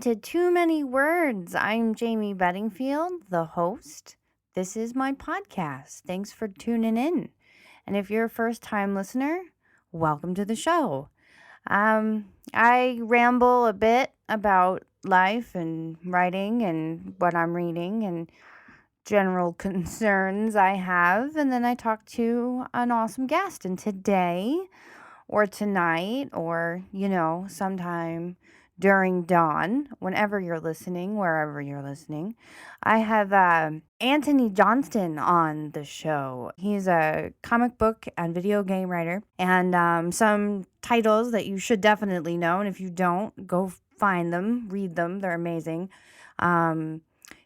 to Too Many Words. I'm Jamie Bedingfield, the host. This is my podcast. Thanks for tuning in. And if you're a first-time listener, welcome to the show. I ramble a bit about life and writing and what I'm reading and general concerns I have, and then I talk to an awesome guest. And today, or tonight, or, sometime during dawn, whenever you're listening, wherever you're listening, I have Antony Johnston on the show. He's a comic book and video game writer, and some titles that you should definitely know, and if you don't, go find them, read them, they're amazing.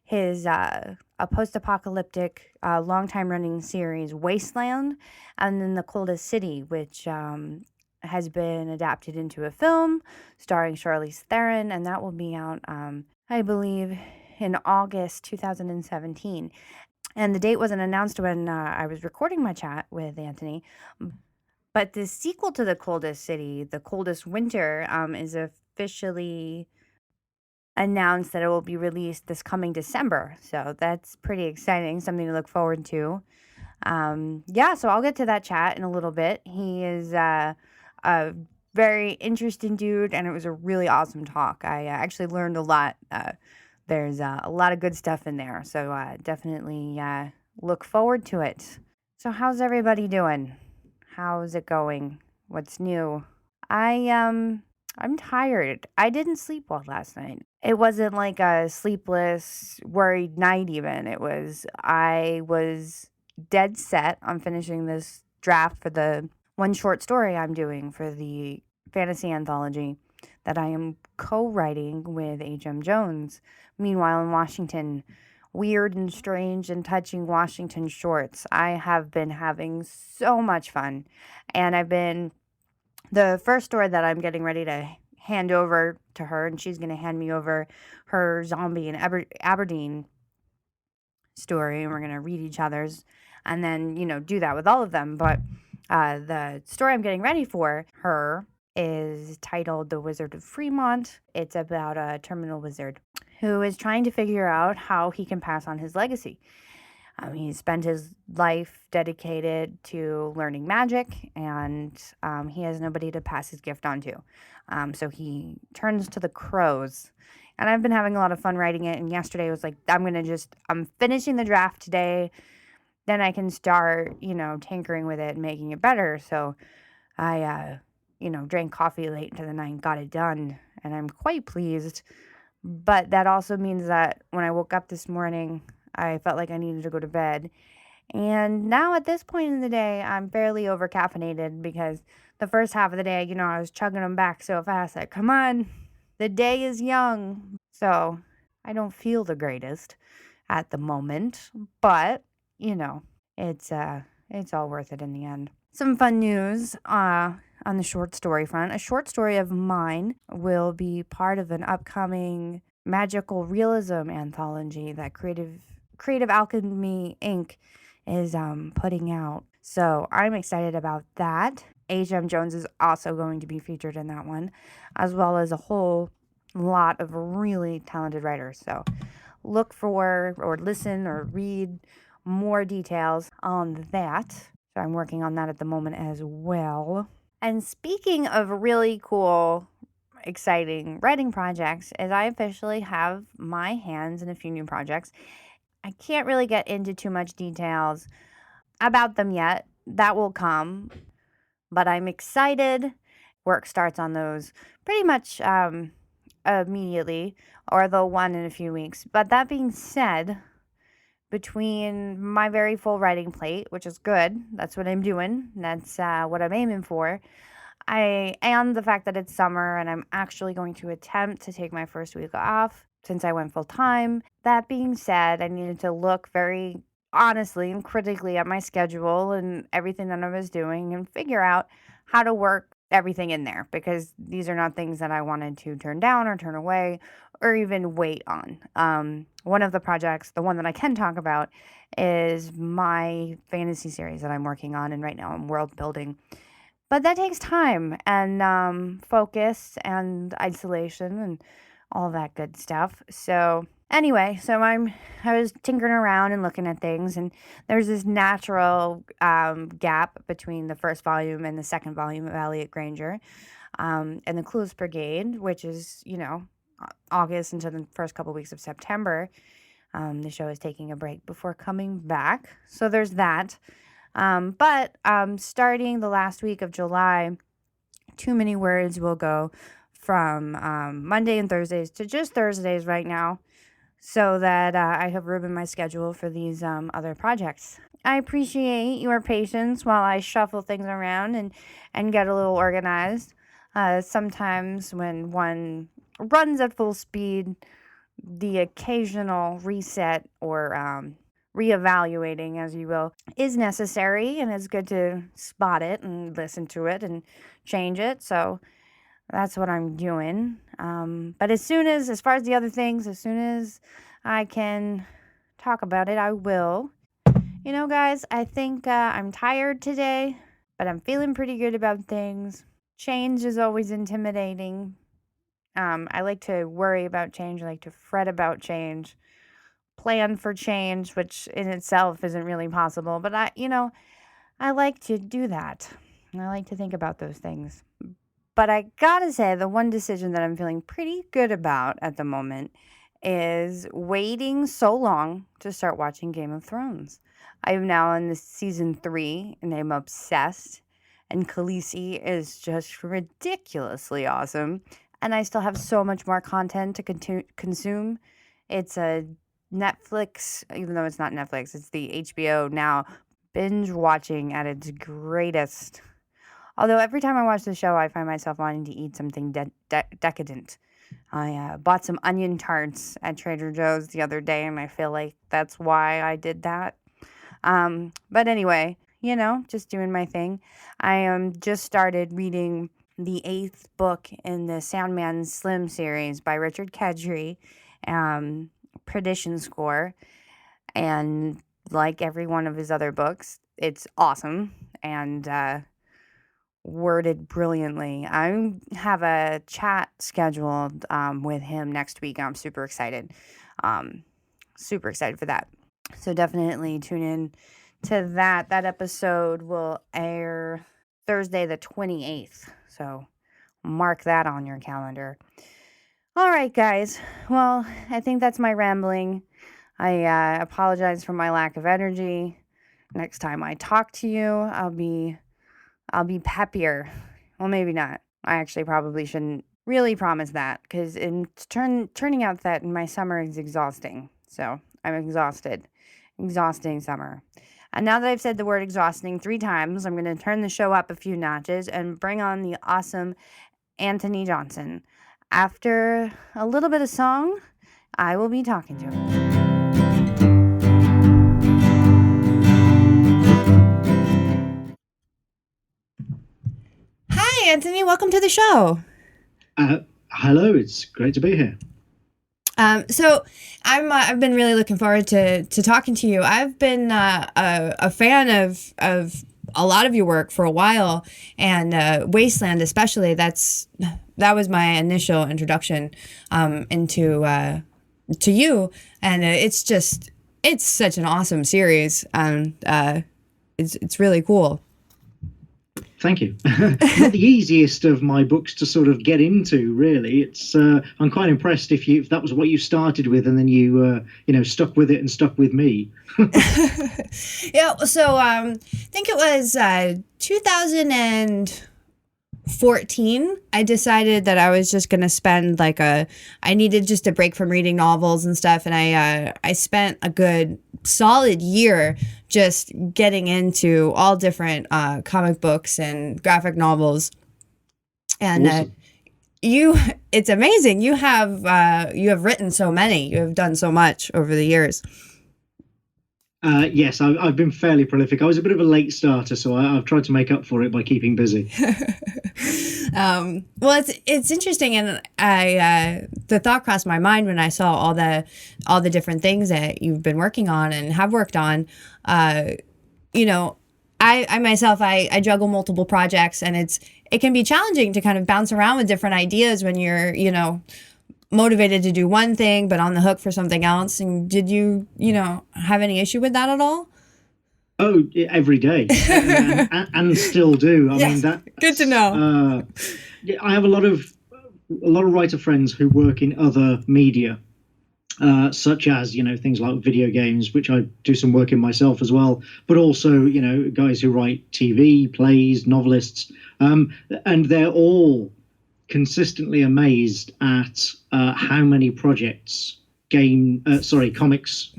His a post-apocalyptic, long-time running series, Wasteland, and then The Coldest City, which has been adapted into a film starring Charlize Theron, and that will be out, I believe, in August 2017. And the date wasn't announced when I was recording my chat with Anthony, but the sequel to The Coldest City, The Coldest Winter, is officially announced that it will be released this coming December. So that's pretty exciting, something to look forward to. So I'll get to that chat in a little bit. He is a very interesting dude, and it was a really awesome talk. I actually learned a lot. There's a lot of good stuff in there, so definitely look forward to it. So how's everybody doing? How's it going? What's new? I'm tired. I didn't sleep well last night. It wasn't like a sleepless, worried night even. I was dead set on finishing this draft for the one short story I'm doing for the fantasy anthology that I am co-writing with H.M. Jones. Meanwhile, in Washington, weird and strange and touching Washington shorts. I have been having so much fun. And the first story that I'm getting ready to hand over to her, and she's going to hand me over her zombie in Aberdeen story, and we're going to read each other's, and then, do that with all of them. But the story I'm getting ready for her is titled The Wizard of Fremont. It's about a terminal wizard who is trying to figure out how he can pass on his legacy. He spent his life dedicated to learning magic, and he has nobody to pass his gift on to. So he turns to the crows. And I've been having a lot of fun writing it, and yesterday was like, I'm finishing the draft today, then I can start, tinkering with it and making it better. So I, drank coffee late into the night and got it done, and I'm quite pleased. But that also means that when I woke up this morning, I felt like I needed to go to bed. And now at this point in the day, I'm fairly over-caffeinated because the first half of the day, I was chugging them back so fast. Like, come on, the day is young. So I don't feel the greatest at the moment, but, it's all worth it in the end. Some fun news on the short story front. A short story of mine will be part of an upcoming magical realism anthology that Creative Alchemy Inc. is putting out. So I'm excited about that. H.M. Jones is also going to be featured in that one, as well as a whole lot of really talented writers. So look for or listen or read more details on that. So I'm working on that at the moment as well. And speaking of really cool, exciting writing projects, as I officially have my hands in a few new projects, I can't really get into too much details about them yet. That will come, but I'm excited. Work starts on those pretty much immediately, or they'll one in a few weeks. But that being said, between my very full writing plate, which is good, that's what I'm doing, that's what I'm aiming for, and the fact that it's summer and I'm actually going to attempt to take my first week off since I went full time. That being said, I needed to look very honestly and critically at my schedule and everything that I was doing and figure out how to work everything in there, because these are not things that I wanted to turn down or turn away or even wait on. One of the projects, the one that I can talk about, is my fantasy series that I'm working on, and right now I'm world building. But that takes time and focus and isolation and all that good stuff. So anyway, I was tinkering around and looking at things, and there's this natural gap between the first volume and the second volume of Elliot Granger, and the Clueless Brigade, which is, August into the first couple weeks of September. The show is taking a break before coming back, so there's that. But starting the last week of July, Too Many Words will go from Monday and Thursdays to just Thursdays right now, so that I have room in my schedule for these other projects. I appreciate your patience while I shuffle things around and get a little organized. Sometimes when one runs at full speed, the occasional reset or reevaluating, as you will, is necessary, and it's good to spot it and listen to it and change it. So that's what I'm doing. But as far as the other things, as soon as I can talk about it, I will. Guys, I think I'm tired today, but I'm feeling pretty good about things. Change is always intimidating. I like to worry about change. I like to fret about change, plan for change, which in itself isn't really possible. But I like to do that. I like to think about those things. But I gotta say, the one decision that I'm feeling pretty good about at the moment is waiting so long to start watching Game of Thrones. I'm now in the season 3, and I'm obsessed. And Khaleesi is just ridiculously awesome. And I still have so much more content to consume. It's a Netflix, even though it's not Netflix, it's the HBO now binge watching at its greatest. Although every time I watch the show, I find myself wanting to eat something decadent. I bought some onion tarts at Trader Joe's the other day, and I feel like that's why I did that. But anyway, just doing my thing. I just started reading the 8th book in the Sandman Slim series by Richard Kedry, Perdition Score. And like every one of his other books, it's awesome and worded brilliantly. I have a chat scheduled with him next week. I'm super excited. Super excited for that. So definitely tune in to that. That episode will air Thursday the 28th. So mark that on your calendar. All right, guys. Well, I think that's my rambling. I apologize for my lack of energy. Next time I talk to you, I'll be peppier. Well, maybe not. I actually probably shouldn't really promise that, because turning out that my summer is exhausting. So I'm exhausted. Exhausting summer. And now that I've said the word exhausting 3 times, I'm going to turn the show up a few notches and bring on the awesome Antony Johnston. After a little bit of song, I will be talking to him. Hi, Antony. Welcome to the show. Hello. It's great to be here. So I've been really looking forward to talking to you. I've been a fan of a lot of your work for a while, and Wasteland especially. That was my initial introduction into to you, and it's such an awesome series, and it's really cool. Thank you. Not the easiest of my books to sort of get into, really. It's I'm quite impressed if that was what you started with, and then you stuck with it and stuck with me. Yeah. So I think it was 2014. I decided that I was just gonna spend I needed just a break from reading novels and stuff, and I spent a good solid year just getting into all different comic books and graphic novels. And Awesome. It's amazing. You have written so many. You have done so much over the years. Yes, I've been fairly prolific. I was a bit of a late starter, so I've tried to make up for it by keeping busy. Well, it's interesting, and the thought crossed my mind when I saw all the different things that you've been working on and have worked on. I myself, I juggle multiple projects, and it can be challenging to kind of bounce around with different ideas when you're motivated to do one thing, but on the hook for something else. And did you, have any issue with that at all? Oh, every day, and still do. I mean, that good to know. I have a lot of writer friends who work in other media, such as things like video games, which I do some work in myself as well. But also, guys who write TV, plays, novelists, and they're all consistently amazed at how many projects comics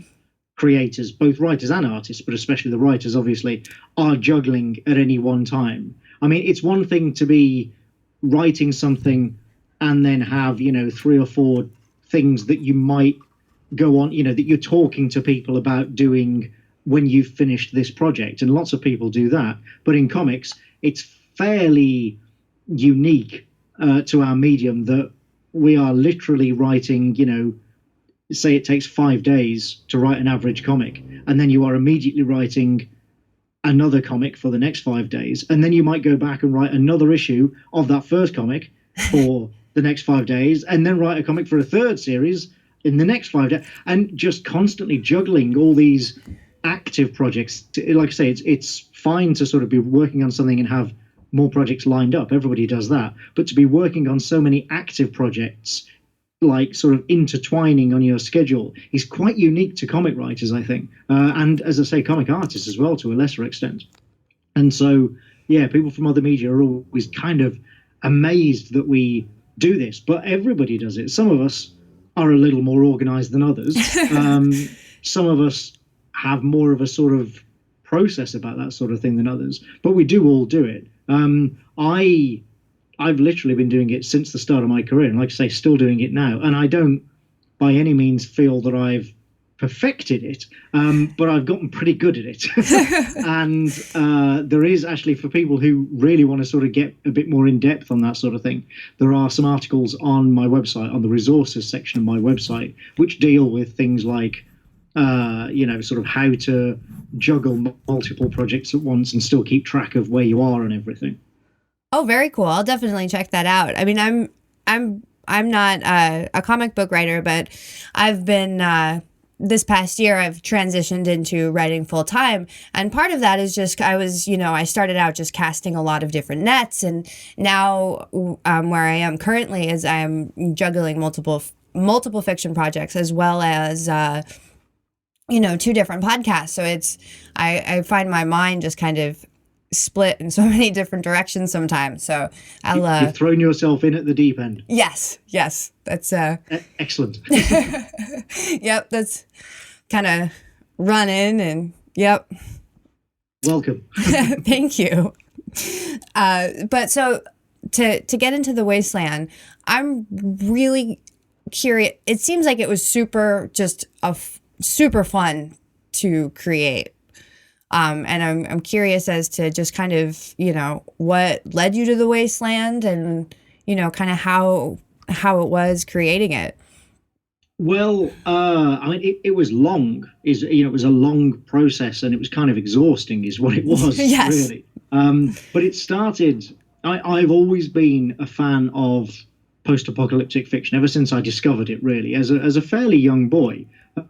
creators, both writers and artists, but especially the writers, obviously, are juggling at any one time. I mean, it's one thing to be writing something and then have, 3 or 4 things that you might go on, that you're talking to people about doing when you've finished this project. And lots of people do that. But in comics, it's fairly unique to our medium that we are literally writing, say it takes 5 days to write an average comic, and then you are immediately writing another comic for the next 5 days, and then you might go back and write another issue of that first comic for the next 5 days, and then write a comic for a third series in the next 5 days, and just constantly juggling all these active projects. Like I say, it's fine to sort of be working on something and have more projects lined up. Everybody does that, but to be working on so many active projects, like sort of intertwining on your schedule, is quite unique to comic writers, I think, and as I say, comic artists as well to a lesser extent. And so, yeah, people from other media are always kind of amazed that we do this, but everybody does it. Some of us are a little more organized than others. Some of us have more of a sort of process about that sort of thing than others, but we do all do it. I've literally been doing it since the start of my career, and like I say, still doing it now. And I don't by any means feel that I've perfected it, but I've gotten pretty good at it. And there is actually, for people who really want to sort of get a bit more in depth on that sort of thing, there are some articles on my website, on the resources section of my website, which deal with things like, sort of how to juggle multiple projects at once and still keep track of where you are and everything. Oh, very cool. I'll definitely check that out. I mean, I'm not a comic book writer, but I've been this past year I've transitioned into writing full time, and part of that is just I started out just casting a lot of different nets, and now where I am currently is I am juggling multiple fiction projects as well as 2 different podcasts. So I find my mind just kind of split in so many different directions sometimes. So you've thrown yourself in at the deep end. Yes, that's excellent. Yep, that's kind of running, and yep. Welcome. Thank you. But so to get into the Wasteland, I'm really curious. It seems like it was super fun to create. And I'm curious as to just kind of, what led you to the Wasteland, and, kind of how it was creating it. Well, I mean, it was long. It was a long process, and it was kind of exhausting, is what it was. Yes. Really. But it started. I've always been a fan of post-apocalyptic fiction ever since I discovered it. Really, as a fairly young boy,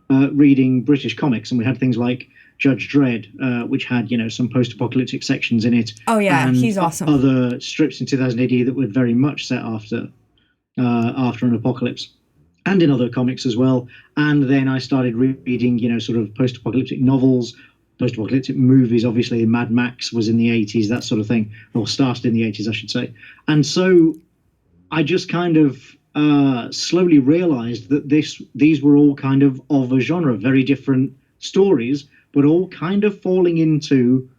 reading British comics, and we had things like Judge Dredd, which had some post-apocalyptic sections in it. Oh yeah, and he's awesome. Other strips in 2000 AD that were very much set after an apocalypse, and in other comics as well. And then I started reading, sort of post-apocalyptic novels, post-apocalyptic movies. Obviously, Mad Max was in the 80s, that sort of thing, or started in the 80s, I should say. And so I just kind of slowly realized that these were all kind of a genre, very different stories, but all kind of falling into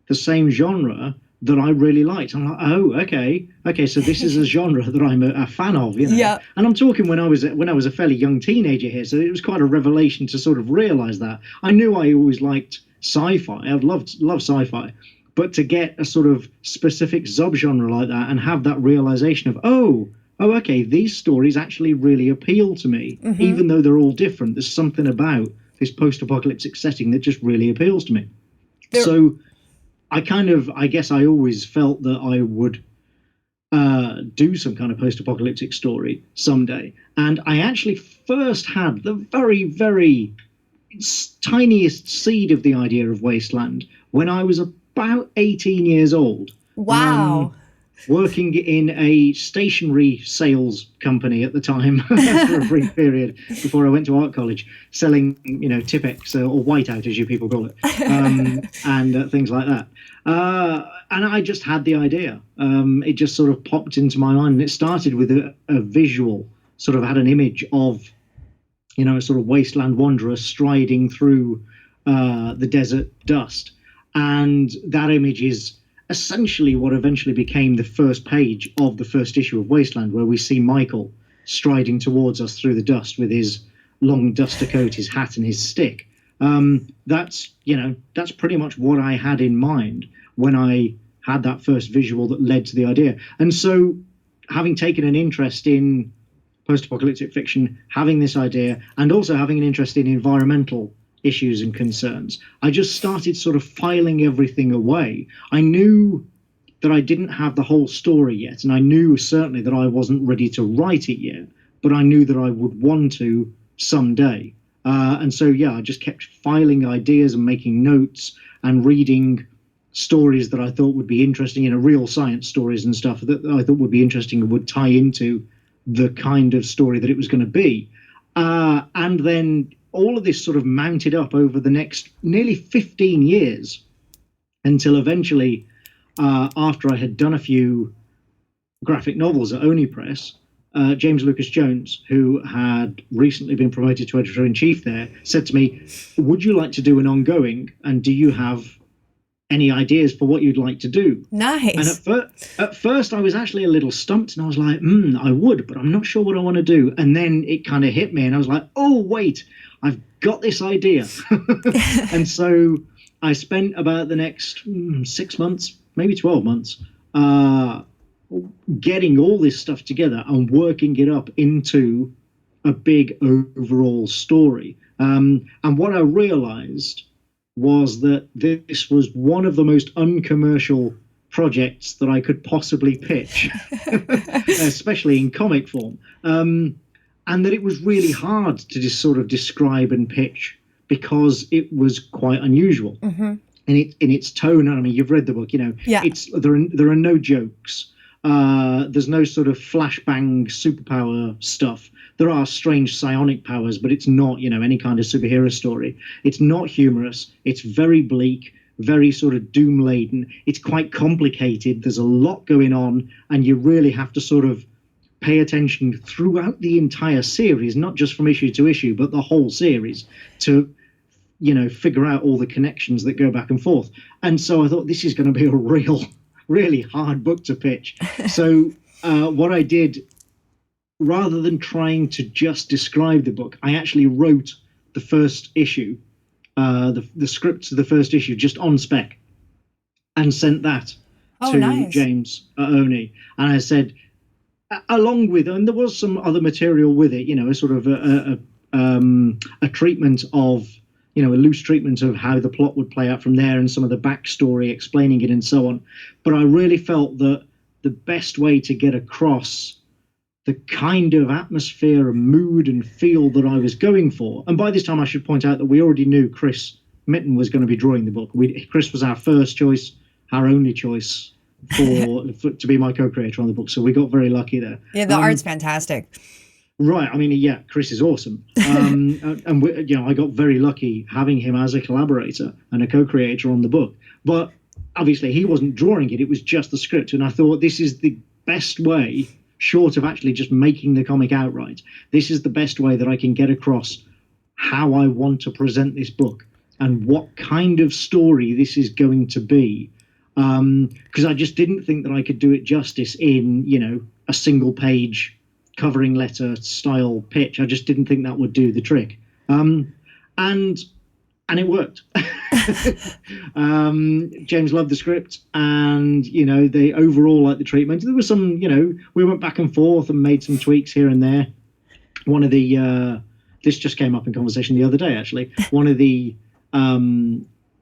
the same genre that I really liked. I'm like, oh, okay, so this is a genre that I'm a fan of, Yeah. And I'm talking when I was a fairly young teenager here, so it was quite a revelation to sort of realize that. I knew I always liked sci-fi. I've loved sci-fi, but to get a sort of specific subgenre like that and have that realization of, oh, okay, these stories actually really appeal to me, even though they're all different. There's something about this post-apocalyptic setting that just really appeals to me. So I guess I always felt that I would do some kind of post-apocalyptic story someday. And I actually first had the very, very tiniest seed of the idea of Wasteland when I was about 18 years old. Wow. Working in a stationery sales company at the time for a brief period before I went to art college, selling, Tipex or whiteout, as you people call it, and things like that. And I just had the idea. It just sort of popped into my mind, and it started with a visual, sort of had an image of, a sort of wasteland wanderer striding through the desert dust. And that image is essentially what eventually became the first page of the first issue of Wasteland, where we see Michael striding towards us through the dust with his long duster coat, his hat, and his stick. That's pretty much what I had in mind when I had that first visual that led to the idea. And so, having taken an interest in post-apocalyptic fiction, having this idea, and also having an interest in environmental issues and concerns, I just started sort of filing everything away. I knew that I didn't have the whole story yet, and I knew certainly that I wasn't ready to write it yet, but I knew that I would want to someday. And so, I just kept filing ideas and making notes and reading stories that I thought would be interesting, real science stories and stuff that I thought would be interesting and would tie into the kind of story that it was going to be. And then all of this sort of mounted up over the next nearly 15 years until eventually, after I had done a few graphic novels at Oni Press, James Lucas Jones, who had recently been promoted to editor-in-chief there, said to me, would you like to do an ongoing, and do you have any ideas for what you'd like to do? Nice. And at first I was actually a little stumped, and I was like, I would, but I'm not sure what I want to do. And then it kind of hit me, and I was like, oh, wait, I've got this idea. And so I spent about the next 6 months, maybe 12 months, getting all this stuff together and working it up into a big overall story. And what I realized was that this was one of the most uncommercial projects that I could possibly pitch, especially in comic form. And that it was really hard to just sort of describe and pitch because it was quite unusual. Mm-hmm. In its tone. I mean, you've read the book, there are no jokes. There's no sort of flashbang superpower stuff. There are strange psionic powers, but it's not, any kind of superhero story. It's not humorous. It's very bleak, very sort of doom-laden. It's quite complicated. There's a lot going on, and you really have to sort of pay attention throughout the entire series, not just from issue to issue, but the whole series, to figure out all the connections that go back and forth. And so I thought, this is going to be a really hard book to pitch. So what I did, rather than trying to just describe the book, I actually wrote the first issue, the script to the first issue, just on spec, and sent that to James at Oni. And I said, along with, and there was some other material with it, a sort of a treatment of, a loose treatment of how the plot would play out from there and some of the backstory explaining it and so on. But I really felt that the best way to get across the kind of atmosphere and mood and feel that I was going for, and by this time I should point out that we already knew Chris Mitten was going to be drawing the book. Chris was our first choice, our only choice to be my co-creator on the book, so we got very lucky there. Yeah, the art's fantastic. Right. I mean, Chris is awesome. And I got very lucky having him as a collaborator and a co-creator on the book. But obviously he wasn't drawing it. It was just the script. And I thought, this is the best way, short of actually just making the comic outright, this is the best way that I can get across how I want to present this book and what kind of story this is going to be. Because I just didn't think that I could do it justice in, a single page covering letter style pitch. I just didn't think that would do the trick. And it worked. James loved the script, and, they overall liked the treatment. There was some, we went back and forth and made some tweaks here and there. One of the, this just came up in conversation the other day, actually. One of the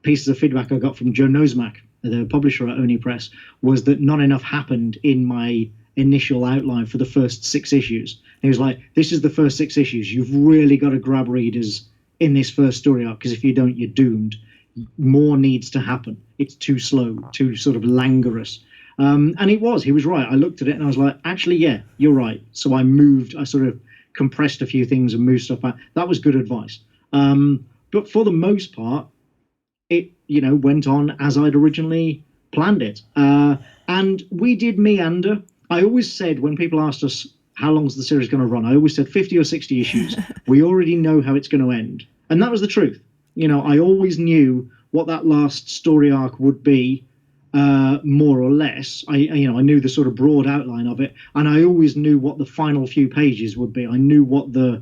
pieces of feedback I got from Joe Nosemak, the publisher at Oni Press, was that not enough happened in my initial outline for the first 6 issues. He was like, this is the first 6 issues. You've really got to grab readers in this first story arc, because if you don't, you're doomed. More needs to happen. It's too slow, too sort of languorous. And he was right. I looked at it and I was like, actually, yeah, you're right. So I sort of compressed a few things and moved stuff out. That was good advice. But for the most part, it, went on as I'd originally planned it. And we did meander. I always said, when people asked us how long's the series going to run, I always said 50 or 60 issues. We already know how it's going to end. And that was the truth. I always knew what that last story arc would be, more or less. I knew the sort of broad outline of it, and I always knew what the final few pages would be. I knew what the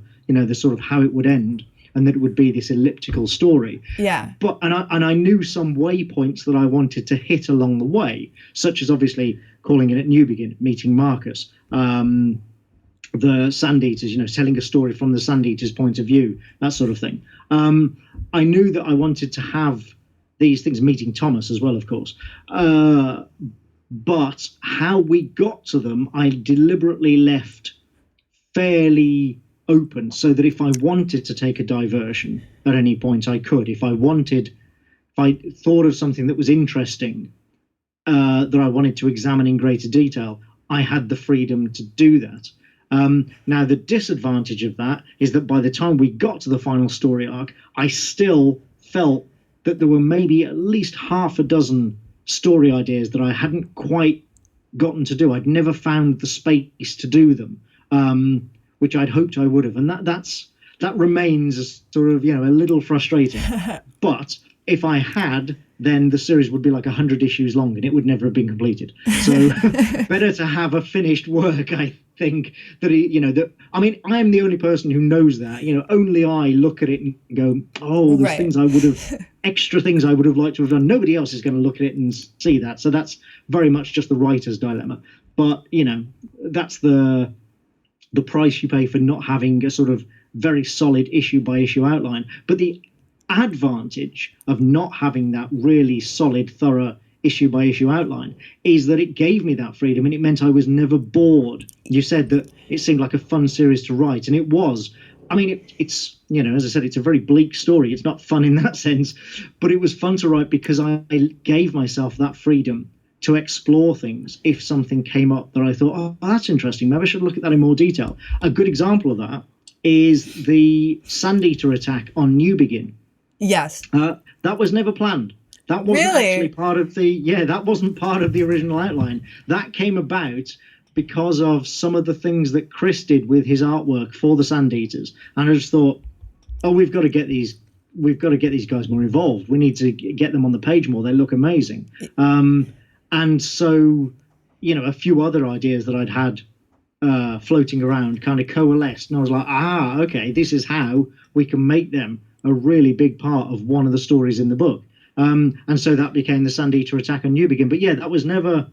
sort of how it would end, and that it would be this elliptical story. Yeah. But I knew some waypoints that I wanted to hit along the way, such as obviously calling it at New Begin, meeting Marcus, the Sand Eaters, telling a story from the Sand Eaters' point of view, that sort of thing. I knew that I wanted to have these things, meeting Thomas as well, of course. But how we got to them, I deliberately left fairly open, so that if I wanted to take a diversion at any point, I could. If I thought of something that was interesting, that I wanted to examine in greater detail, I had the freedom to do that. Now, the disadvantage of that is that by the time we got to the final story arc, I still felt that there were maybe at least half a dozen story ideas that I hadn't quite gotten to do. I'd never found the space to do them, which I'd hoped I would have. And that remains sort of, a little frustrating. But if I had, then the series would be like 100 issues long and it would never have been completed. So better to have a finished work, I think, I'm the only person who knows that. Only I look at it and go, oh, there's right. extra things I would have liked to have done. Nobody else is going to look at it and see that. So that's very much just the writer's dilemma. But, that's the price you pay for not having a sort of very solid issue by issue outline. But the advantage of not having that really solid, thorough issue by issue outline is that it gave me that freedom, and it meant I was never bored. You said that it seemed like a fun series to write, and it was. I mean, it's, as I said, it's a very bleak story. It's not fun in that sense, but it was fun to write because I gave myself that freedom to explore things if something came up that I thought, oh, that's interesting. Maybe I should look at that in more detail. A good example of that is the Sand Eater attack on New Begin. Yes. That was never planned. That wasn't actually part of that wasn't part of the original outline. That came about because of some of the things that Chris did with his artwork for the Sand Eaters. And I just thought, oh, we've got to get these guys more involved. We need to get them on the page more. They look amazing. And so, a few other ideas that I'd had floating around kind of coalesced. And I was like, okay, this is how we can make them a really big part of one of the stories in the book. And so that became the Sand Eater attack on New Begin. But yeah, that was never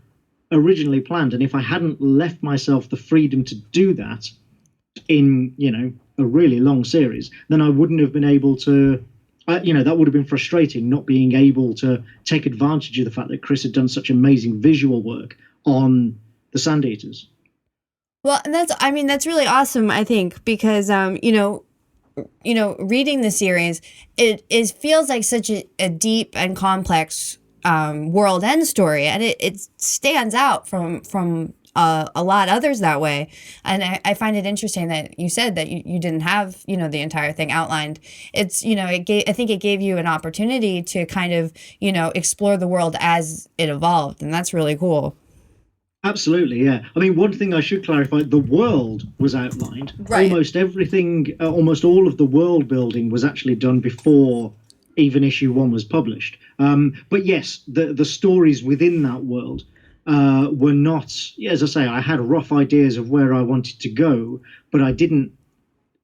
originally planned. And if I hadn't left myself the freedom to do that in, a really long series, then I wouldn't have been able to, that would have been frustrating, not being able to take advantage of the fact that Chris had done such amazing visual work on the Sand Eaters. Well, and that's really awesome, I think, because, reading the series, it feels like such a deep and complex world end story, and it stands out from a lot of others that way. And I find it interesting that you said that you didn't have the entire thing outlined. It's I think it gave you an opportunity to kind of explore the world as it evolved, and that's really cool. Absolutely, yeah. I mean, one thing I should clarify, the world was outlined. Right. Almost everything, almost all of the world building was actually done before even issue 1 was published. But yes, the stories within that world were not, as I say, I had rough ideas of where I wanted to go, but I didn't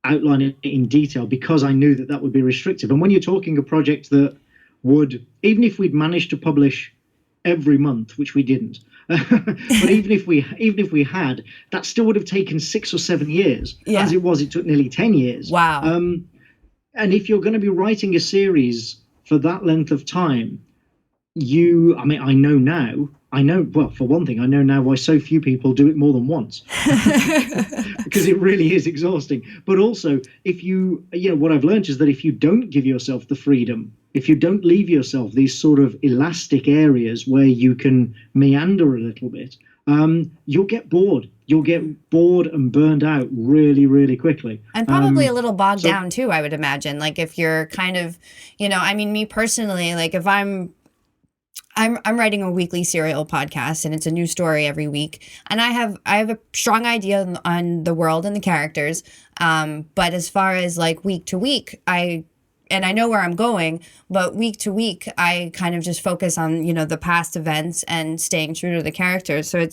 outline it in detail because I knew that would be restrictive. And when you're talking a project that would, even if we'd managed to publish every month, which we didn't, but even if we had, that still would have taken 6 or 7 years. Yeah. As it was, it took nearly 10 years. Wow. And if you're going to be writing a series for that length of time, I know now. Well, for one thing, I know now why so few people do it more than once, because it really is exhausting. But also, what I've learned is that if you don't give yourself the freedom, if you don't leave yourself these sort of elastic areas where you can meander a little bit, you'll get bored. You'll get bored and burned out really, really quickly. And probably a little bogged down too, I would imagine. Like if you're kind of, I mean, me personally, like if I'm writing a weekly serial podcast and it's a new story every week, and I have a strong idea on the world and the characters. But as far as like week to week, I know where I'm going, but week to week, I kind of just focus on, the past events and staying true to the characters. So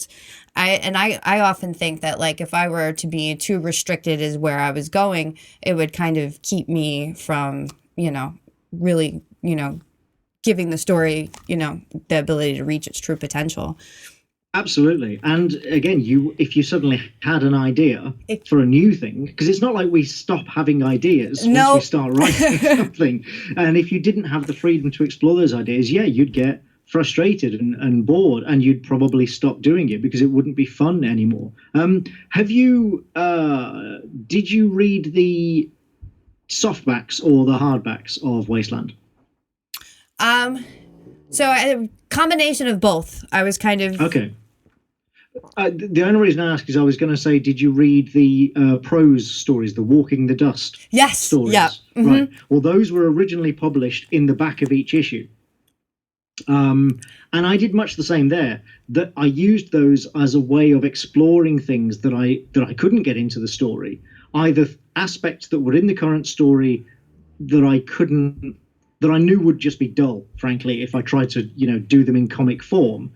I often think that like if I were to be too restricted as where I was going, it would kind of keep me from, really, giving the story, the ability to reach its true potential. Absolutely. And again, if you suddenly had an idea for a new thing, because it's not like we stop having ideas once we start writing something. And if you didn't have the freedom to explore those ideas, you'd get frustrated and bored, and you'd probably stop doing it because it wouldn't be fun anymore. Did you read the softbacks or the hardbacks of Wasteland? So a combination of both. I was kind of okay. The only reason I ask is I was going to say, did you read the prose stories, the Walking the Dust stories? Yeah. Mm-hmm. Right. Well, those were originally published in the back of each issue. And I did much the same there. That I used those as a way of exploring things that I couldn't get into the story, either aspects that were in the current story that I knew would just be dull, frankly, if I tried to, do them in comic form,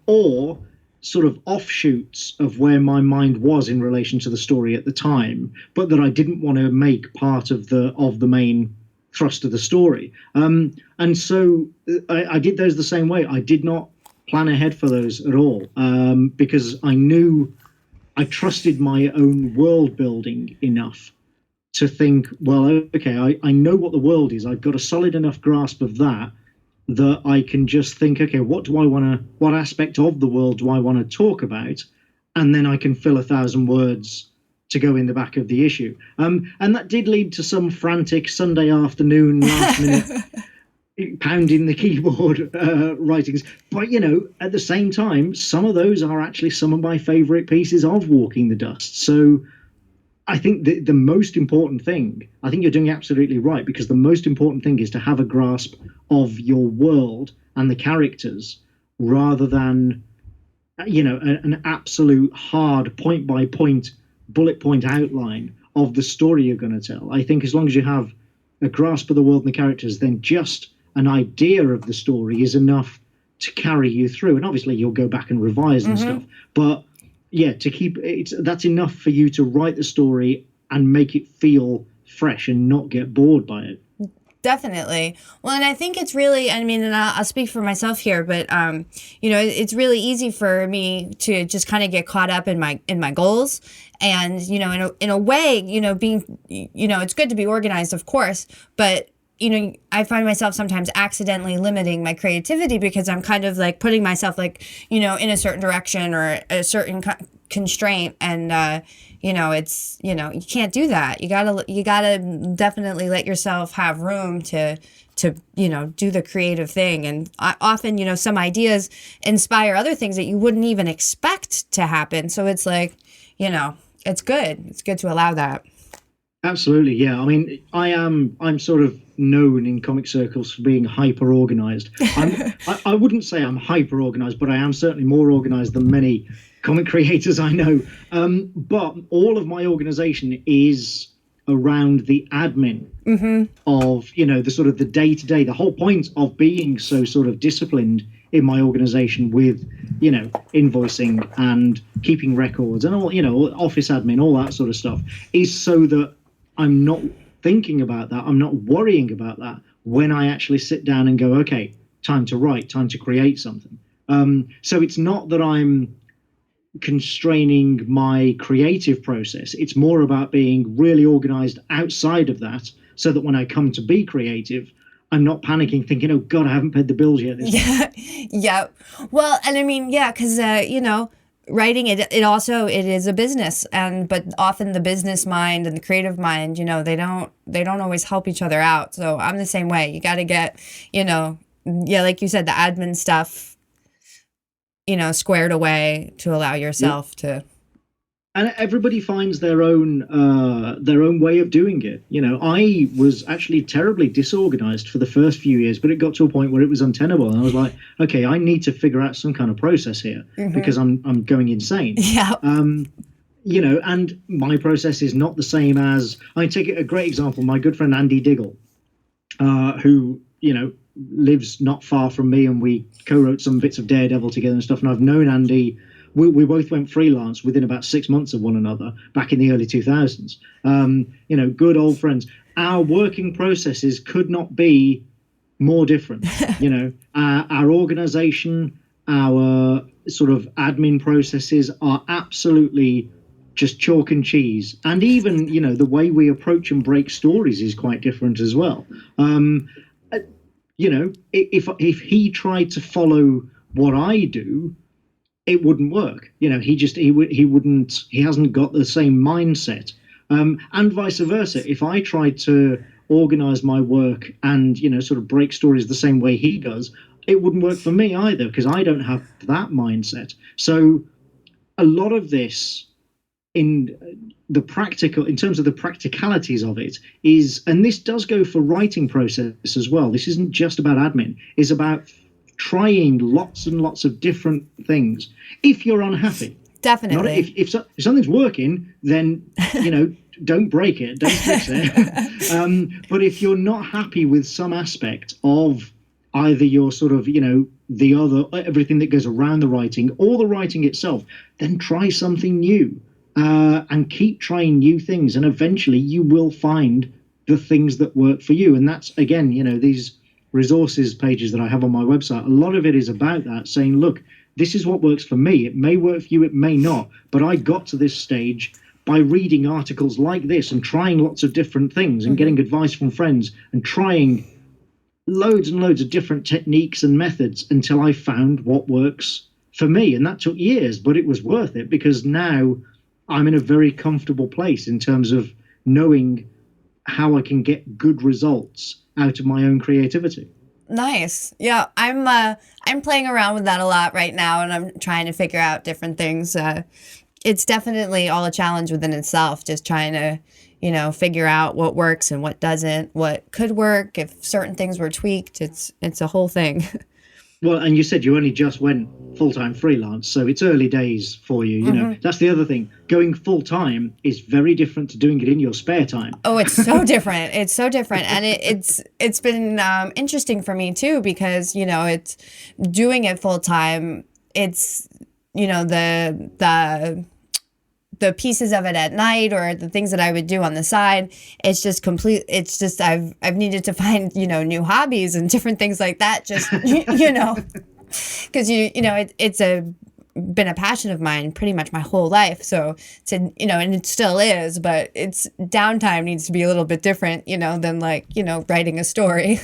or sort of offshoots of where my mind was in relation to the story at the time, but that I didn't want to make part of the main thrust of the story. And so I did those the same way. I did not plan ahead for those at all, because I trusted my own world building enough to think, well, okay, I know what the world is. I've got a solid enough grasp of that I can just think, okay, what aspect of the world do I want to talk about? And then I can fill 1,000 words to go in the back of the issue. And that did lead to some frantic Sunday afternoon, last minute, pounding the keyboard writings. But, at the same time, some of those are actually some of my favorite pieces of Walking the Dust. So I think the most important thing, I think you're doing absolutely right, because the most important thing is to have a grasp of your world and the characters rather than, an absolute hard point by point, bullet point outline of the story you're going to tell. I think as long as you have a grasp of the world and the characters, then just an idea of the story is enough to carry you through. And obviously you'll go back and revise and stuff, but to keep that's enough for you to write the story and make it feel fresh and not get bored by it. Definitely. Well, and I think it's really, and I'll speak for myself here, but it's really easy for me to just kind of get caught up in my goals, and in a way, being it's good to be organized, of course, but I find myself sometimes accidentally limiting my creativity because I'm kind of like putting myself in a certain direction or a certain constraint. And, it's, you can't do that. You gotta definitely let yourself have room to do the creative thing. And often, some ideas inspire other things that you wouldn't even expect to happen. So it's like, it's good. It's good to allow that. Absolutely, yeah. I'm sort of known in comic circles for being hyper organized. I wouldn't say I'm hyper organized, but I am certainly more organized than many comic creators I know. But all of my organization is around the admin of, the sort of the day-to-day. The whole point of being so sort of disciplined in my organization with, invoicing and keeping records and all, office admin, all that sort of stuff, is so that I'm not thinking about that. I'm not worrying about that when I actually sit down and go, okay, time to write, time to create something. So it's not that I'm constraining my creative process. It's more about being really organized outside of that, so that when I come to be creative, I'm not panicking, thinking, "Oh God, I haven't paid the bills yet." Yeah, yeah. Well, and I mean, yeah, because writing it is a business, but often the business mind and the creative mind, they don't always help each other out. So I'm the same way. You got to get, like you said, the admin stuff, squared away to allow yourself to. And everybody finds their own way of doing it. I was actually terribly disorganized for the first few years, but it got to a point where it was untenable, and I was like, okay, I need to figure out some kind of process here because I'm going insane. Yeah. And my process is not the same as, I take a great example. My good friend Andy Diggle, who lives not far from me, and we co-wrote some bits of Daredevil together and stuff. And I've known Andy. We both went freelance within about 6 months of one another back in the early 2000s. Good old friends. Our working processes could not be more different. Our organization, our sort of admin processes are absolutely just chalk and cheese. And even, the way we approach and break stories is quite different as well. If he tried to follow what I do, it wouldn't work. He hasn't got the same mindset. And vice versa. If I tried to organize my work and, sort of break stories the same way he does, it wouldn't work for me either, because I don't have that mindset. So a lot of this in terms of the practicalities of it is, and this does go for writing process as well. This isn't just about admin, it's about trying lots and lots of different things. If you're unhappy, definitely. If something's working, then don't break it, don't fix it. But if you're not happy with some aspect of either your sort of everything that goes around the writing or the writing itself, then try something new and keep trying new things, and eventually you will find the things that work for you. And that's, again, these resources pages that I have on my website, a lot of it is about that, saying, look, this is what works for me. It may work for you, it may not, but I got to this stage by reading articles like this and trying lots of different things and getting advice from friends and trying loads and loads of different techniques and methods until I found what works for me. And that took years, but it was worth it, because now I'm in a very comfortable place in terms of knowing how I can get good results out of my own creativity. Nice. Yeah, I'm playing around with that a lot right now, and I'm trying to figure out different things. It's definitely all a challenge within itself, just trying to, figure out what works and what doesn't, what could work if certain things were tweaked. It's a whole thing. Well, and you said you only just went full-time freelance, so it's early days for you. That's the other thing. Going full-time is very different to doing it in your spare time. Oh, it's so different. It's so different. And it's been interesting for me too, because, it's doing it full-time. It's, the pieces of it at night or the things that I would do on the side, it's just I've needed to find, new hobbies and different things like that, just, because, it's been a passion of mine pretty much my whole life. So and it still is, but it's downtime needs to be a little bit different, than writing a story.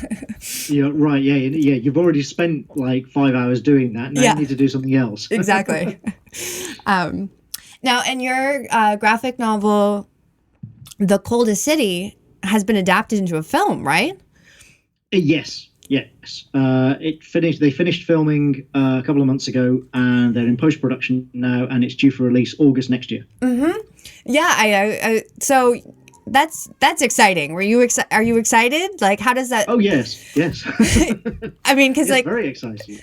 Yeah, right. Yeah. You've already spent like 5 hours doing that. Now you need to do something else. Exactly. Now, in your graphic novel, The Coldest City has been adapted into a film, right? Yes. It finished. They finished filming a couple of months ago, and they're in post-production now, and it's due for release August next year. Yeah. So that's exciting. Are you excited? Like, how does that? Oh yes. I mean, because very exciting.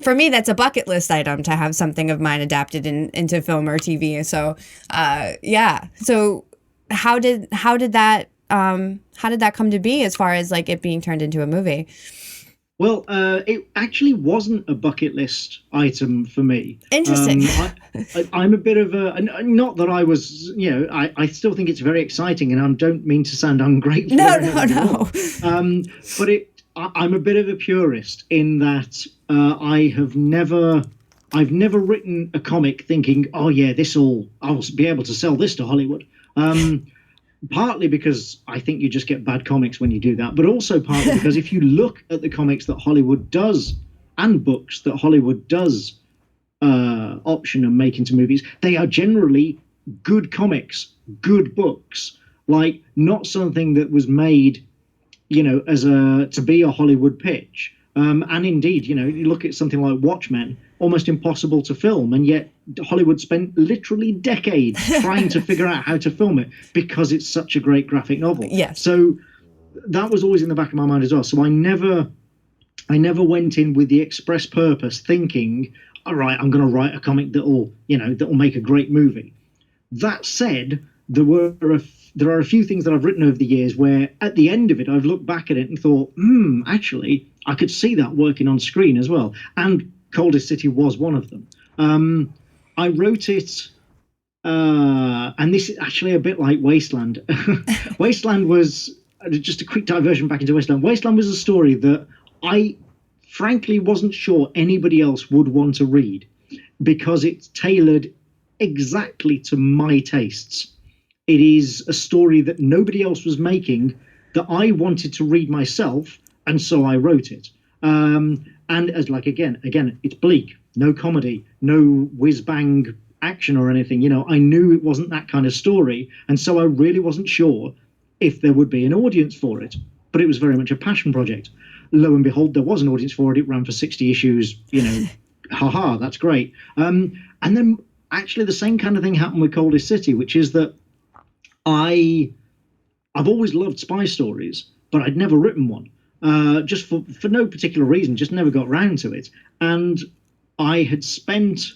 For me, that's a bucket list item to have something of mine adapted into film or TV. So, yeah. So, how did that come to be as far as like it being turned into a movie? Well, it actually wasn't a bucket list item for me. Interesting. I'm a bit of a, not that I was, I still think it's very exciting, and I don't mean to sound ungrateful. No. But I'm a bit of a purist in that I've never written a comic thinking, oh yeah, I'll be able to sell this to Hollywood. partly because I think you just get bad comics when you do that, but also partly because if you look at the comics that Hollywood does and books that Hollywood does option and make into movies, they are generally good comics, good books, like not something that was made, as to be a Hollywood pitch. And indeed, you look at something like Watchmen, almost impossible to film, and yet Hollywood spent literally decades trying to figure out how to film it because it's such a great graphic novel. Yes. So that was always in the back of my mind as well. So I never went in with the express purpose thinking, all right, I'm going to write a comic that'll make a great movie. That said, there are a few things that I've written over the years where at the end of it, I've looked back at it and thought, actually, I could see that working on screen as well. And Coldest City was one of them. I wrote it, and this is actually a bit like Wasteland. Wasteland was, just a quick diversion back into Wasteland. Wasteland was a story that I frankly wasn't sure anybody else would want to read because it's tailored exactly to my tastes. It is a story that nobody else was making that I wanted to read myself, and so I wrote it. And as again, it's bleak, no comedy, no whiz bang action or anything. I knew it wasn't that kind of story, and so I really wasn't sure if there would be an audience for it. But it was very much a passion project. Lo and behold, there was an audience for it. It ran for 60 issues. Haha, that's great. And then actually the same kind of thing happened with Coldest City, which is that I've always loved spy stories, but I'd never written one. Just for no particular reason, just never got round to it. And I had spent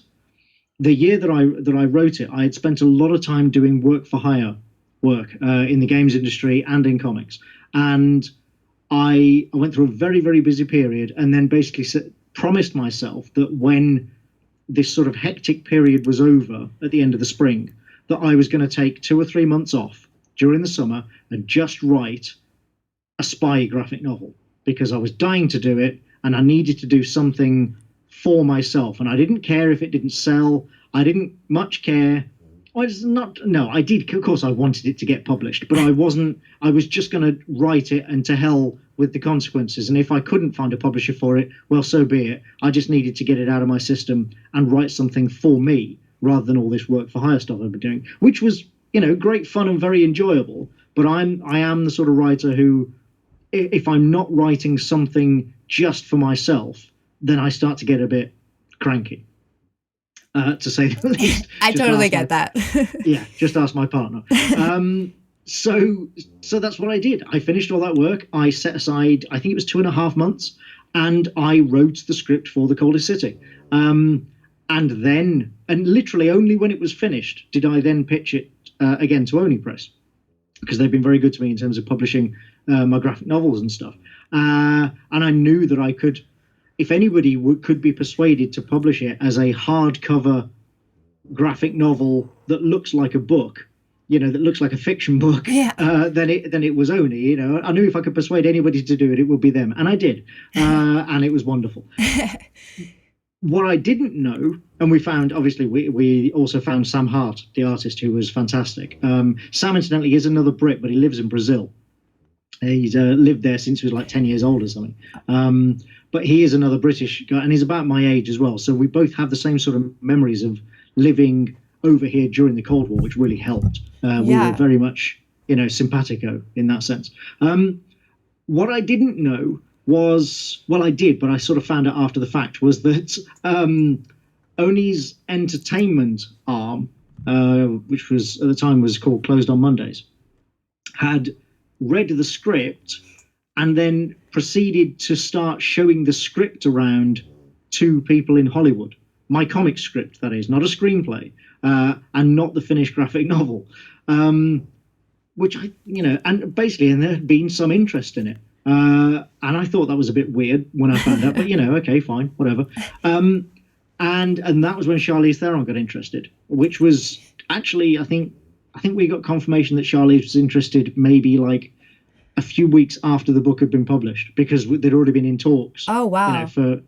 the year that I wrote it, I had spent a lot of time doing work for hire work in the games industry and in comics. And I went through a very, very busy period and then basically promised myself that when this sort of hectic period was over at the end of the spring, that I was going to take 2 or 3 months off during the summer and just write a spy graphic novel, because I was dying to do it and I needed to do something for myself. And I didn't care if it didn't sell. I didn't much care. I did. Of course, I wanted it to get published, but I was just going to write it and to hell with the consequences. And if I couldn't find a publisher for it, well, so be it. I just needed to get it out of my system and write something for me rather than all this work for hire stuff I've been doing, which was, great fun and very enjoyable. But I am the sort of writer who, if I'm not writing something just for myself, then I start to get a bit cranky. To say the least. I totally get that. Yeah, just ask my partner. So that's what I did. I finished all that work. I set aside, I think it was 2.5 months, and I wrote the script for The Coldest City. And literally only when it was finished did I then pitch it again to Oni Press, because they've been very good to me in terms of publishing my graphic novels and stuff. And I knew that I could, if anybody could be persuaded to publish it as a hardcover graphic novel that looks like a book, that looks like a fiction book, then it was Oni. I knew if I could persuade anybody to do it, it would be them, and I did, and it was wonderful. What I didn't know, and we also found Sam Hart, the artist, who was fantastic. Sam, incidentally, is another Brit, but he lives in Brazil. He's lived there since he was like 10 years old or something. But he is another British guy, and he's about my age as well. So we both have the same sort of memories of living over here during the Cold War, which really helped. We were very much, simpatico in that sense. What I didn't know was, well, I did, but I sort of found out after the fact, was that Oni's entertainment arm, which was at the time was called Closed on Mondays, had read the script and then proceeded to start showing the script around to people in Hollywood. My comic script, that is, not a screenplay, and not the finished graphic novel, which and basically, and there had been some interest in it. And I thought that was a bit weird when I found out, but okay, fine, whatever. And that was when Charlize Theron got interested, which was actually, I think we got confirmation that Charlize was interested maybe like a few weeks after the book had been published, because they'd already been in talks. Oh, wow. For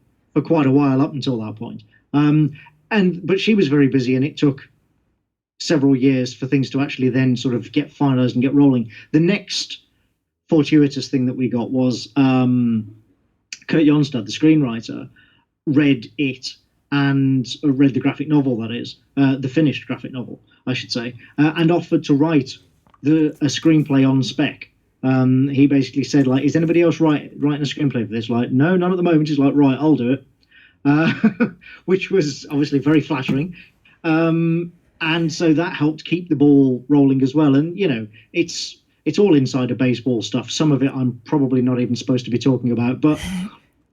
quite a while up until that point. But she was very busy, and it took several years for things to actually then sort of get finalized and get rolling. The next fortuitous thing that we got was Kurt Jonstad, the screenwriter, read it and read the graphic novel, that is, the finished graphic novel, I should say, and offered to write a screenplay on spec. He basically said, like, is anybody else writing a screenplay for this? Like, no, none at the moment. He's like, right, I'll do it, which was obviously very flattering. And so that helped keep the ball rolling as well. And, you know, it's all insider baseball stuff. Some of it I'm probably not even supposed to be talking about. But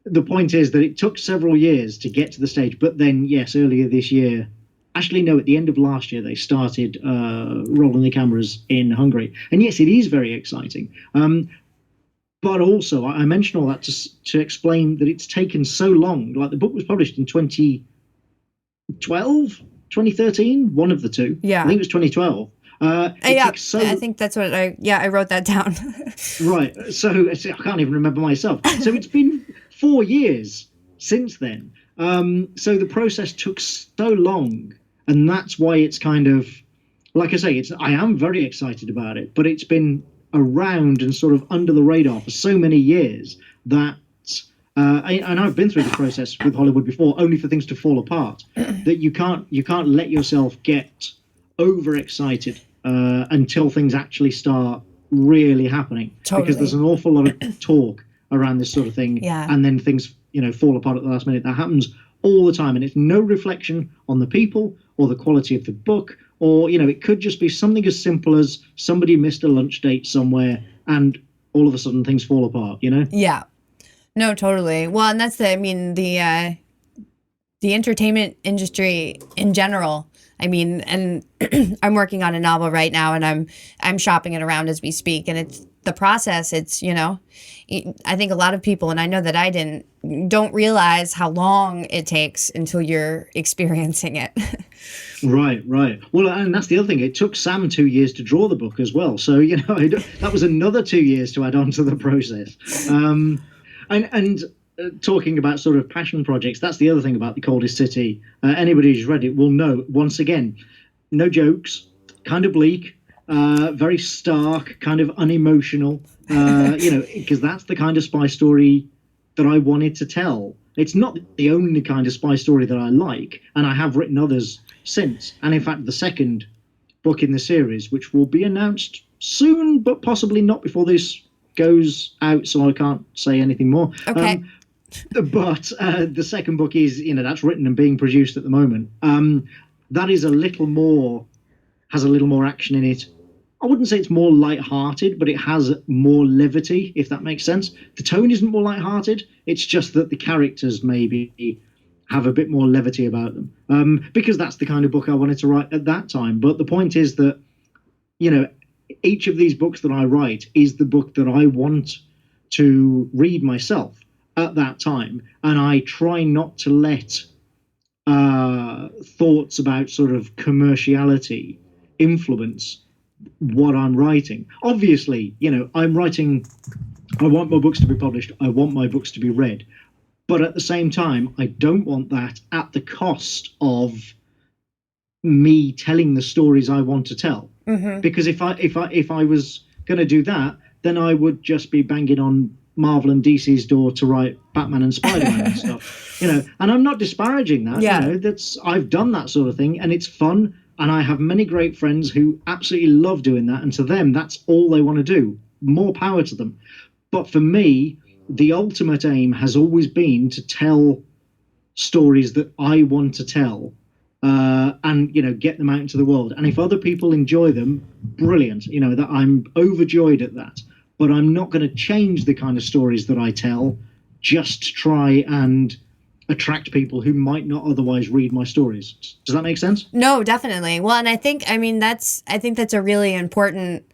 the point is that it took several years to get to the stage. But then, yes, earlier this year, actually, no, at the end of last year, they started rolling the cameras in Hungary. And yes, it is very exciting. But also, I mention all that to explain that it's taken so long. Like, the book was published in 2012, 2013, one of the two. Yeah. I think it was 2012. I think that's what I wrote that down. Right. So I can't even remember myself. So it's been 4 years since then. So the process took so long, and that's why it's kind of, like I say, I am very excited about it, but it's been around and sort of under the radar for so many years that, and I've been through the process with Hollywood before, only for things to fall apart, that you can't let yourself get overexcited until things actually start really happening. Totally. Because there's an awful lot of talk around this sort of thing, and then things, you know, fall apart at the last minute. That happens all the time, and it's no reflection on the people or the quality of the book, or, you know, it could just be something as simple as somebody missed a lunch date somewhere and all of a sudden things fall apart, you know? Yeah. No, totally. Well, and that's the entertainment industry in general. I mean, and I'm working on a novel right now, and I'm shopping it around as we speak, and it's the process. It's, you know, I think a lot of people, and I know that I don't realize how long it takes until you're experiencing it. Right. Well, and that's the other thing. It took Sam 2 years to draw the book as well. So, you know, that was another 2 years to add on to the process. And talking about sort of passion projects, that's the other thing about The Coldest City. Anybody who's read it will know, once again, no jokes, kind of bleak, very stark, kind of unemotional, you know, because that's the kind of spy story that I wanted to tell. It's not the only kind of spy story that I like, and I have written others since. And in fact, the second book in the series, which will be announced soon, but possibly not before this goes out, so I can't say anything more. Okay. But the second book is, you know, that's written and being produced at the moment. That is has a little more action in it. I wouldn't say it's more light-hearted, but it has more levity, if that makes sense. The tone isn't more light-hearted. It's just that the characters maybe have a bit more levity about them, because that's the kind of book I wanted to write at that time. But the point is that, you know, each of these books that I write is the book that I want to read myself at that time, and I try not to let thoughts about sort of commerciality influence what I'm writing. Obviously, you know, I want my books to be published, I want my books to be read, but at the same time, I don't want that at the cost of me telling the stories I want to tell. Mm-hmm. Because if I was going to do that, then I would just be banging on Marvel and DC's door to write Batman and Spider-Man and stuff, you know. And I'm not disparaging that. Yeah. You know, I've done that sort of thing, and it's fun. And I have many great friends who absolutely love doing that, and to them, that's all they want to do. More power to them. But for me, the ultimate aim has always been to tell stories that I want to tell, and, you know, get them out into the world. And if other people enjoy them, brilliant. You know, that I'm overjoyed at that. But I'm not going to change the kind of stories that I tell just to try and attract people who might not otherwise read my stories. Does that make sense? No, definitely. Well, and I think that's a really important,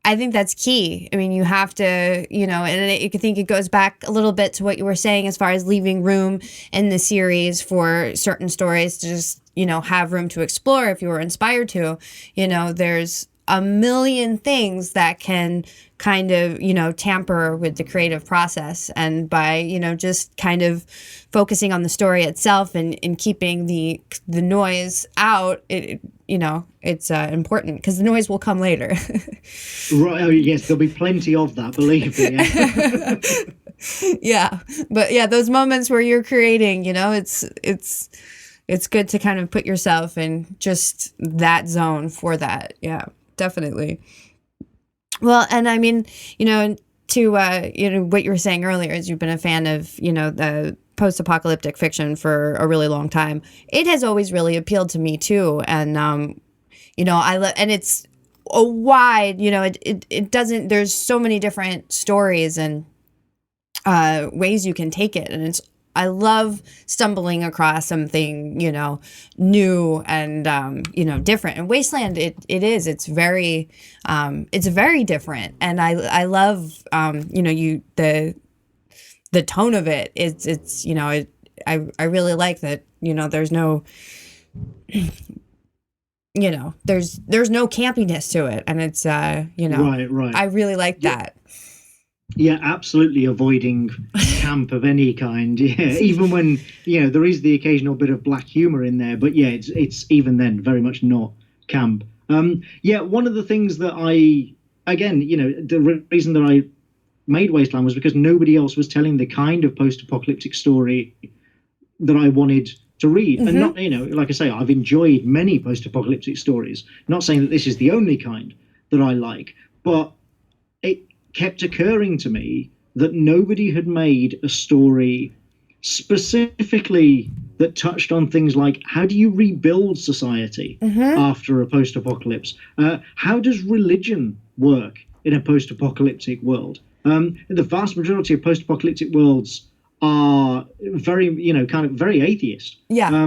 I think that's key. I mean, you have to, you know, and I think it goes back a little bit to what you were saying as far as leaving room in the series for certain stories to just, you know, have room to explore if you were inspired to. You know, there's a million things that can kind of, tamper with the creative process. And by, just kind of focusing on the story itself and keeping the noise out, it's important because the noise will come later. Right. Oh, yes, there'll be plenty of that, believe me. Yeah. Yeah. But yeah, those moments where you're creating, it's good to kind of put yourself in just that zone for that. Yeah, definitely. Well, and I mean, to what you were saying earlier is you've been a fan of, the post-apocalyptic fiction for a really long time. It has always really appealed to me too. And, and it's a wide, it doesn't, there's so many different stories and ways you can take it. And I love stumbling across something, new and, different. And Wasteland, it's very different. And I love, the tone of it. I really like that, there's no, there's no campiness to it. And it's, Right. I really like that. Yeah, absolutely avoiding camp of any kind. Yeah, even when there is the occasional bit of black humor in there, but yeah, it's even then very much not camp. Yeah, one of the things that the reason that I made Wasteland was because nobody else was telling the kind of post-apocalyptic story that I wanted to read. And not, like I say, I've enjoyed many post-apocalyptic stories. Not saying that this is the only kind that I like, but it kept occurring to me that nobody had made a story specifically that touched on things like, how do you rebuild society after a post-apocalypse? How does religion work in a post-apocalyptic world? The vast majority of post-apocalyptic worlds are very, kind of very atheist. Yeah.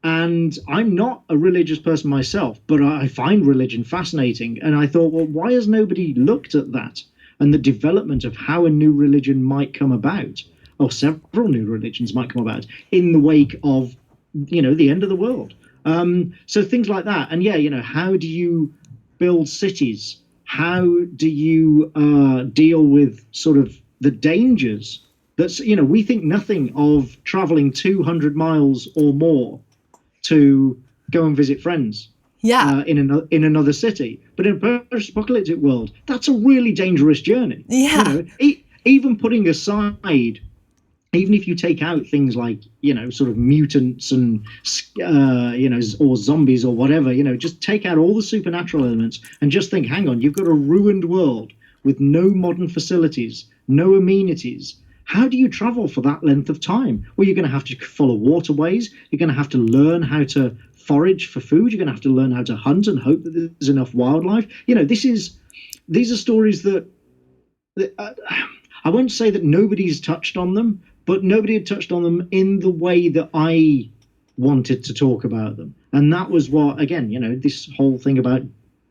And I'm not a religious person myself, but I find religion fascinating. And I thought, well, why has nobody looked at that and the development of how a new religion might come about, or several new religions might come about in the wake of, the end of the world? So things like that. And yeah, how do you build cities? How do you deal with sort of the dangers? That's, we think nothing of traveling 200 miles or more to go and visit friends. Yeah. In another city, but in a post-apocalyptic world, that's a really dangerous journey. Yeah. Even putting aside, even if you take out things like sort of mutants and or zombies or whatever, just take out all the supernatural elements and just think, hang on, you've got a ruined world with no modern facilities, no amenities. How do you travel for that length of time? Well, you're going to have to follow waterways. You're going to have to learn how to forage for food. You're going to have to learn how to hunt and hope that there's enough wildlife. These are stories that I won't say that nobody's touched on them, but nobody had touched on them in the way that I wanted to talk about them. And that was what, again, this whole thing about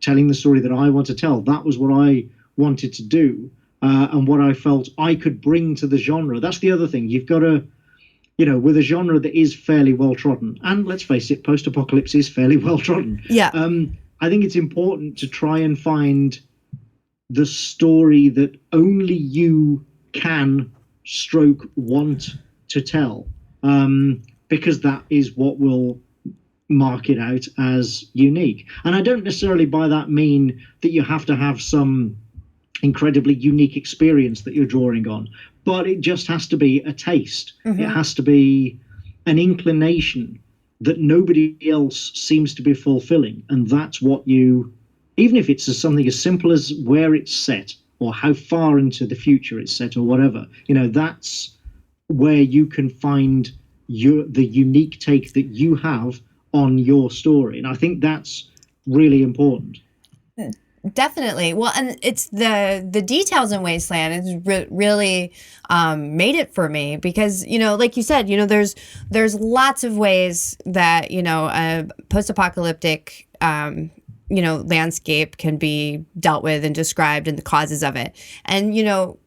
telling the story that I want to tell, that was what I wanted to do. And what I felt I could bring to the genre. That's the other thing. You've got to, with a genre that is fairly well trodden, and let's face it, post-apocalypse is fairly well trodden. Yeah. I think it's important to try and find the story that only you can want to tell, because that is what will mark it out as unique. And I don't necessarily by that mean that you have to have some incredibly unique experience that you're drawing on, but it just has to be a taste. It has to be an inclination that nobody else seems to be fulfilling, and that's what you, even if it's something as simple as where it's set or how far into the future it's set or whatever, that's where you can find the unique take that you have on your story. And I think that's really important. Definitely. Well, and it's the details in Wasteland has really made it for me because, like you said, there's lots of ways that, a post-apocalyptic, landscape can be dealt with and described and the causes of it. And, and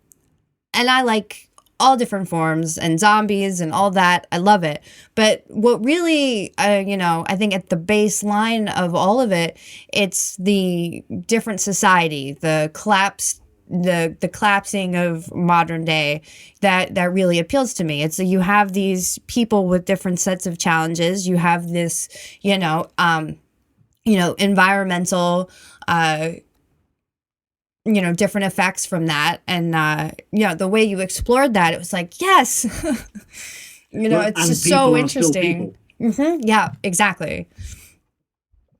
I like all different forms and zombies and all that. I love it. But what really, I think at the baseline of all of it, it's the different society, the collapsing of modern day that really appeals to me. It's you have these people with different sets of challenges. You have this, environmental, different effects from that. And, the way you explored that, it was like, yes, it's just so interesting. Yeah, exactly.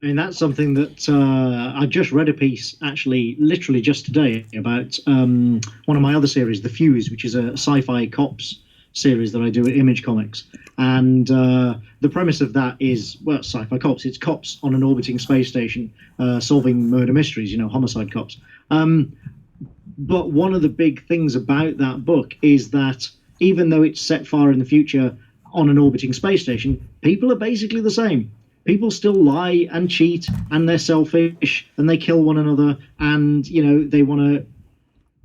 I mean, that's something that I just read a piece, actually, literally just today, about one of my other series, The Fuse, which is a sci-fi cops series that I do at Image Comics. And the premise of that is, well, sci-fi cops. It's cops on an orbiting space station solving murder mysteries, homicide cops. But one of the big things about that book is that even though it's set far in the future on an orbiting space station, people are basically the same. People still lie and cheat, and they're selfish, and they kill one another, and they want to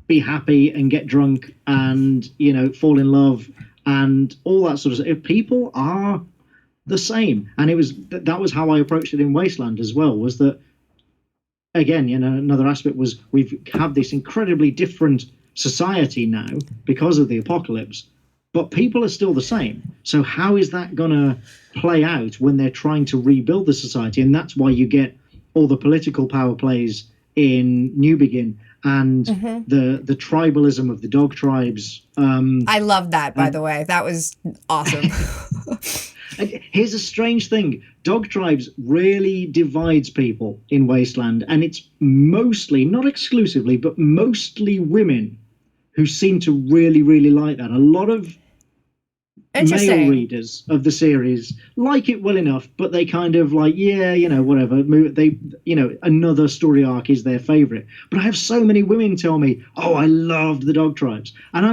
be happy and get drunk and fall in love and all that sort of stuff. People are the same, and that was how I approached it in Wasteland as well. Was that again? Another aspect was we have this incredibly different society now because of the apocalypse, but people are still the same. So how is that gonna play out when they're trying to rebuild the society? And that's why you get all the political power plays in New Begin and the tribalism of the dog tribes. I love that, by the way. That was awesome. Here's a strange thing. Dog tribes really divides people in Wasteland, and it's mostly, not exclusively, but mostly women who seem to really, really like that. A lot of male readers of the series like it well enough, but they kind of like, whatever. They, another story arc is their favorite. But I have so many women tell me, "Oh, I loved the Dog Tribes," and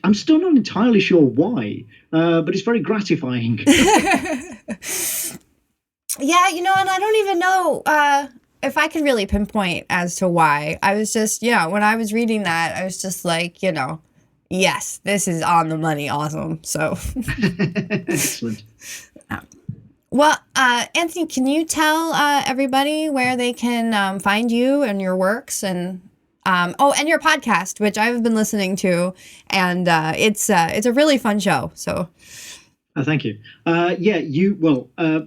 I'm still not entirely sure why, but it's very gratifying. Yeah, and I don't even know if I can really pinpoint as to why. I was just, when I was reading that, I was just like, yes, this is on the money. Awesome. So. Excellent. Well, Anthony, can you tell everybody where they can find you and your works and and your podcast, which I've been listening to, and it's a really fun show. So. Thank you.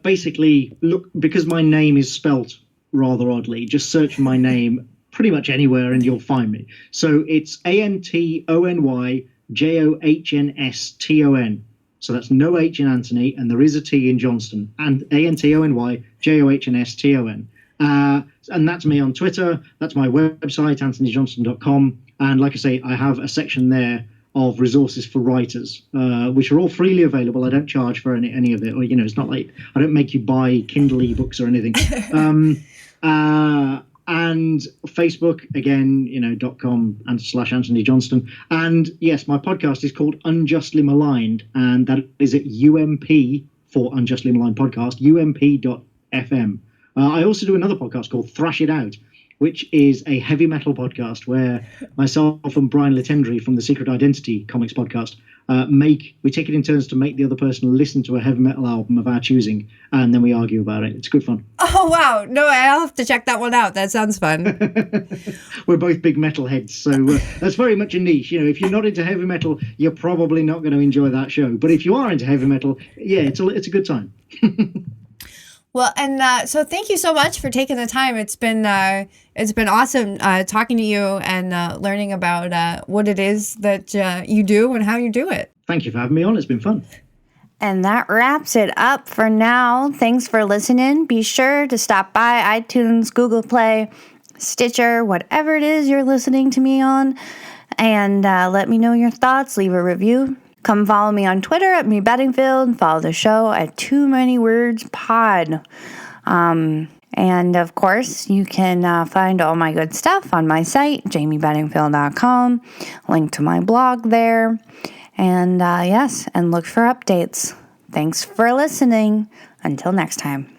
Basically, look, because my name is spelt rather oddly, just search for my name pretty much anywhere and you'll find me. So it's AntonyJohnston. So that's no H in Anthony, and there is a T in Johnston, and AntonyJohnston. And that's me on Twitter. That's my website, AntonyJohnston.com. And like I say, I have a section there of resources for writers, which are all freely available. I don't charge for any of it, or it's not like I don't make you buy Kindle ebooks or anything. And Facebook again, .com/Antony Johnston. And yes, my podcast is called Unjustly Maligned, and that is at UMP for Unjustly Maligned Podcast, UMP.fm. I also do another podcast called Thrash It Out, which is a heavy metal podcast where myself and Brian Latendry from the Secret Identity Comics podcast we take it in turns to make the other person listen to a heavy metal album of our choosing, and then we argue about it. It's good fun. Oh, wow. No, I'll have to check that one out. That sounds fun. We're both big metalheads, so that's very much a niche. If you're not into heavy metal, you're probably not going to enjoy that show. But if you are into heavy metal, yeah, it's a good time. Well, and so thank you so much for taking the time. It's been awesome talking to you and learning about what it is that you do and how you do it. Thank you for having me on. It's been fun. And that wraps it up for now. Thanks for listening. Be sure to stop by iTunes, Google Play, Stitcher, whatever it is you're listening to me on, and let me know your thoughts. Leave a review. Come follow me on Twitter at @MeBettingfield and follow the show at Too Many Words Pod. And of course, you can find all my good stuff on my site, jamiebettingfield.com. Link to my blog there. And yes, and look for updates. Thanks for listening. Until next time.